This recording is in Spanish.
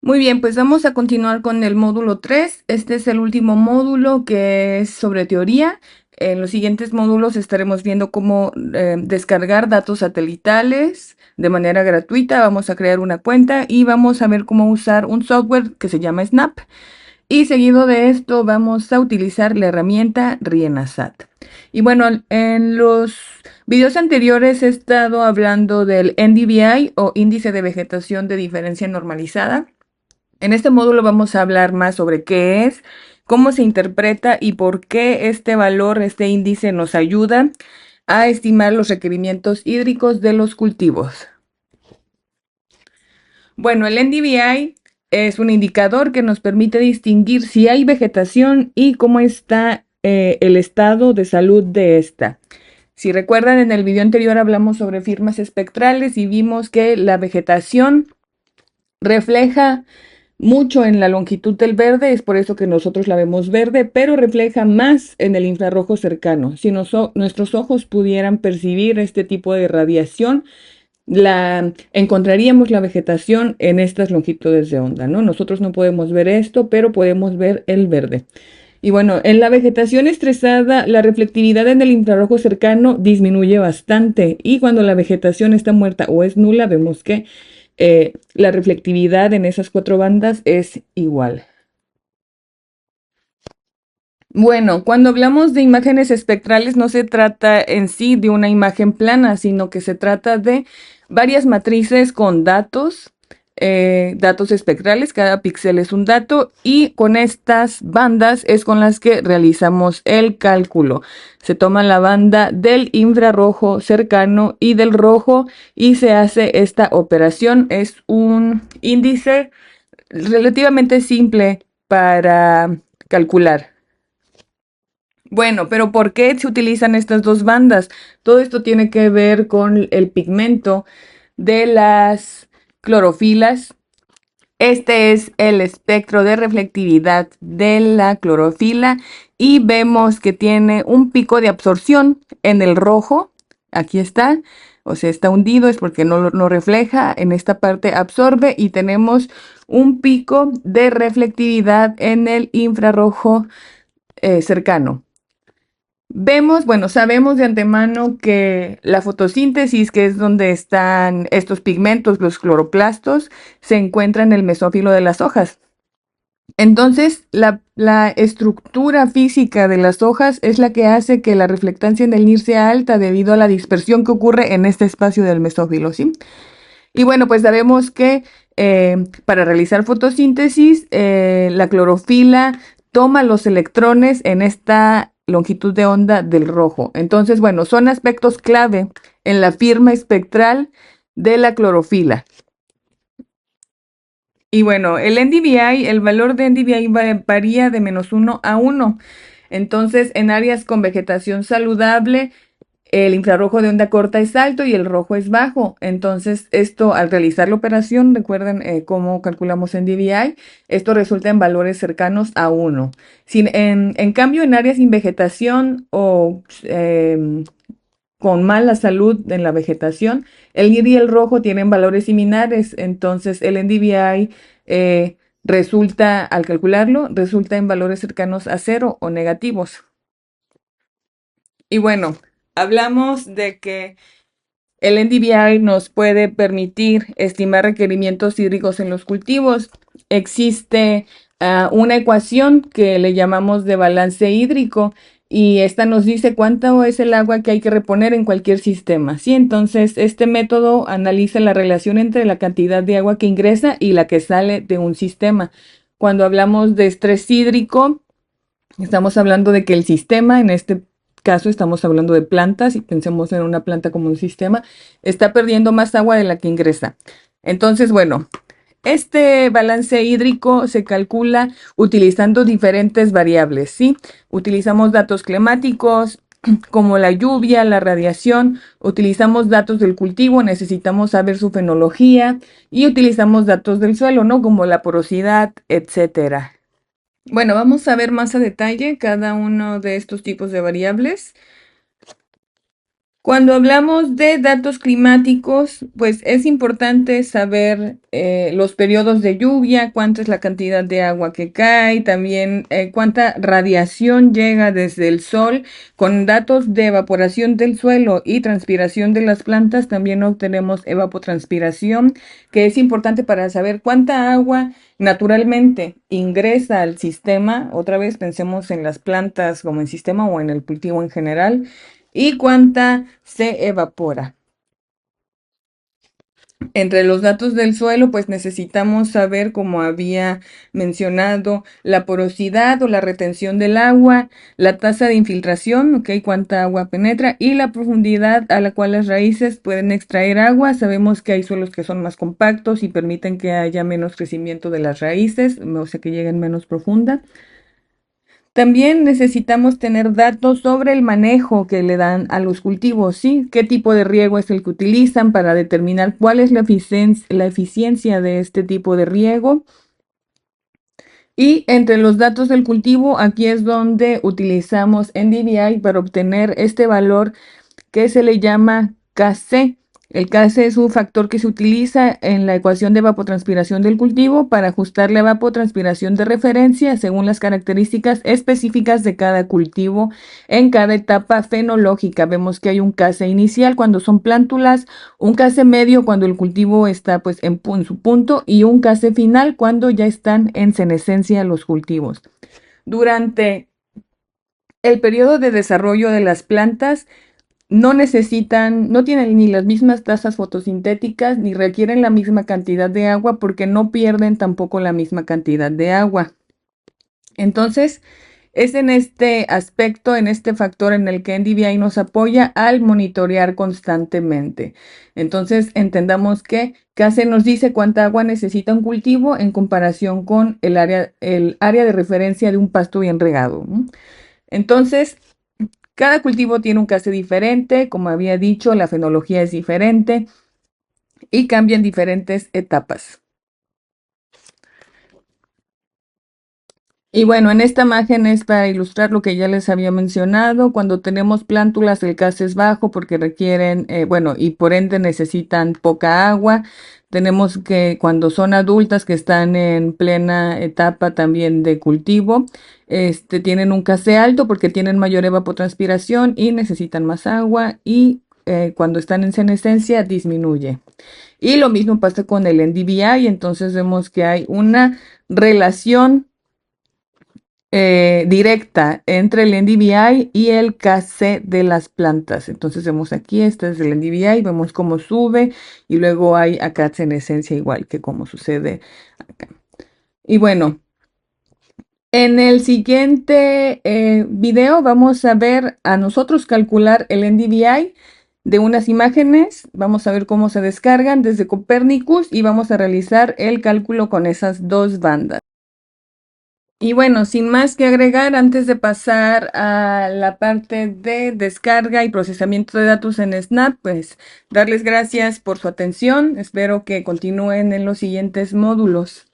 Muy bien, pues vamos a continuar con el módulo 3. Este es el último módulo que es sobre teoría. En los siguientes módulos estaremos viendo cómo descargar datos satelitales de manera gratuita. Vamos a crear una cuenta y vamos a ver cómo usar un software que se llama Snap. Y seguido de esto vamos a utilizar la herramienta Rienasat. Y bueno, en los videos anteriores he estado hablando del NDVI o índice de vegetación de diferencia normalizada. En este módulo vamos a hablar más sobre qué es, cómo se interpreta y por qué este valor, este índice nos ayuda a estimar los requerimientos hídricos de los cultivos. Bueno, el NDVI es un indicador que nos permite distinguir si hay vegetación y cómo está el estado de salud de esta. Si recuerdan, en el video anterior hablamos sobre firmas espectrales y vimos que la vegetación refleja mucho en la longitud del verde, es por eso que nosotros la vemos verde, pero refleja más en el infrarrojo cercano. Si nuestros ojos pudieran percibir este tipo de radiación, encontraríamos la vegetación en estas longitudes de onda, ¿no? Nosotros no podemos ver esto, pero podemos ver el verde. Y bueno, en la vegetación estresada, la reflectividad en el infrarrojo cercano disminuye bastante y cuando la vegetación está muerta o es nula, vemos que la reflectividad en esas cuatro bandas es igual. Bueno, cuando hablamos de imágenes espectrales no se trata en sí de una imagen plana, sino que se trata de varias matrices con datos espectrales, cada píxel es un dato y con estas bandas es con las que realizamos el cálculo. Se toma la banda del infrarrojo cercano y del rojo y se hace esta operación. Es un índice relativamente simple para calcular. Bueno, pero ¿por qué se utilizan estas dos bandas? Todo esto tiene que ver con el pigmento de las clorofilas. Este es el espectro de reflectividad de la clorofila y vemos que tiene un pico de absorción en el rojo. Aquí está, o sea, está hundido, es porque no refleja. En esta parte absorbe y tenemos un pico de reflectividad en el infrarrojo cercano. Vemos, bueno, sabemos de antemano que la fotosíntesis, que es donde están estos pigmentos, los cloroplastos, se encuentra en el mesófilo de las hojas. Entonces, la estructura física de las hojas es la que hace que la reflectancia en el NIR sea alta debido a la dispersión que ocurre en este espacio del mesófilo, ¿sí? Y bueno, pues sabemos que para realizar fotosíntesis, la clorofila toma los electrones en esta longitud de onda del rojo. Entonces, bueno, son aspectos clave en la firma espectral de la clorofila. Y bueno, el NDVI, el valor de NDVI varía de -1 a 1. Entonces, en áreas con vegetación saludable, el infrarrojo de onda corta es alto y el rojo es bajo. Entonces, esto al realizar la operación, recuerden cómo calculamos en DVI, esto resulta en valores cercanos a 1. En cambio, en áreas sin vegetación o con mala salud en la vegetación, el NIR y el rojo tienen valores similares. Entonces, el NDVI resulta, al calcularlo, resulta en valores cercanos a 0 o negativos. Y bueno, hablamos de que el NDVI nos puede permitir estimar requerimientos hídricos en los cultivos. Existe una ecuación que le llamamos de balance hídrico y esta nos dice cuánto es el agua que hay que reponer en cualquier sistema. Sí, entonces este método analiza la relación entre la cantidad de agua que ingresa y la que sale de un sistema. Cuando hablamos de estrés hídrico, estamos hablando de que el sistema, en este caso estamos hablando de plantas y pensemos en una planta como un sistema, está perdiendo más agua de la que ingresa. Entonces, bueno, este balance hídrico se calcula utilizando diferentes variables, ¿sí? Utilizamos datos climáticos como la lluvia, la radiación, utilizamos datos del cultivo, necesitamos saber su fenología y utilizamos datos del suelo, ¿no? Como la porosidad, etcétera. Bueno, vamos a ver más a detalle cada uno de estos tipos de variables. Cuando hablamos de datos climáticos, pues es importante saber los periodos de lluvia, cuánta es la cantidad de agua que cae, también cuánta radiación llega desde el sol. Con datos de evaporación del suelo y transpiración de las plantas, también obtenemos evapotranspiración, que es importante para saber cuánta agua naturalmente ingresa al sistema. Otra vez pensemos en las plantas como en sistema o en el cultivo en general y cuánta se evapora. Entre los datos del suelo, pues necesitamos saber, como había mencionado, la porosidad o la retención del agua, la tasa de infiltración, ¿ok? Cuánta agua penetra y la profundidad a la cual las raíces pueden extraer agua. Sabemos que hay suelos que son más compactos y permiten que haya menos crecimiento de las raíces, o sea, que lleguen menos profundas. También necesitamos tener datos sobre el manejo que le dan a los cultivos, ¿sí? ¿Qué tipo de riego es el que utilizan para determinar cuál es la eficiencia de este tipo de riego? Y entre los datos del cultivo, aquí es donde utilizamos NDVI para obtener este valor que se le llama Kc. El Kc es un factor que se utiliza en la ecuación de evapotranspiración del cultivo para ajustar la evapotranspiración de referencia según las características específicas de cada cultivo en cada etapa fenológica. Vemos que hay un Kc inicial cuando son plántulas, un Kc medio cuando el cultivo está pues en su punto y un Kc final cuando ya están en senescencia los cultivos. Durante el periodo de desarrollo de las plantas, no tienen ni las mismas tasas fotosintéticas ni requieren la misma cantidad de agua porque no pierden tampoco la misma cantidad de agua. Entonces, es en este aspecto, en este factor en el que NDVI nos apoya al monitorear constantemente. Entonces, entendamos que CASE nos dice cuánta agua necesita un cultivo en comparación con el área de referencia de un pasto bien regado. Entonces, cada cultivo tiene un case diferente, como había dicho, la fenología es diferente y cambia en diferentes etapas. Y bueno, en esta imagen es para ilustrar lo que ya les había mencionado. Cuando tenemos plántulas, el case es bajo porque requieren, bueno, y por ende necesitan poca agua. Tenemos que cuando son adultas que están en plena etapa también de cultivo, tienen un case alto porque tienen mayor evapotranspiración y necesitan más agua y cuando están en senescencia disminuye. Y lo mismo pasa con el NDVI, entonces vemos que hay una relación directa entre el NDVI y el Kc de las plantas. Entonces vemos aquí, este es el NDVI, vemos cómo sube y luego hay acá en esencia igual que como sucede acá. Y bueno, en el siguiente video vamos a ver a nosotros calcular el NDVI de unas imágenes, vamos a ver cómo se descargan desde Copernicus y vamos a realizar el cálculo con esas dos bandas. Y bueno, sin más que agregar, antes de pasar a la parte de descarga y procesamiento de datos en Snap, pues darles gracias por su atención. Espero que continúen en los siguientes módulos.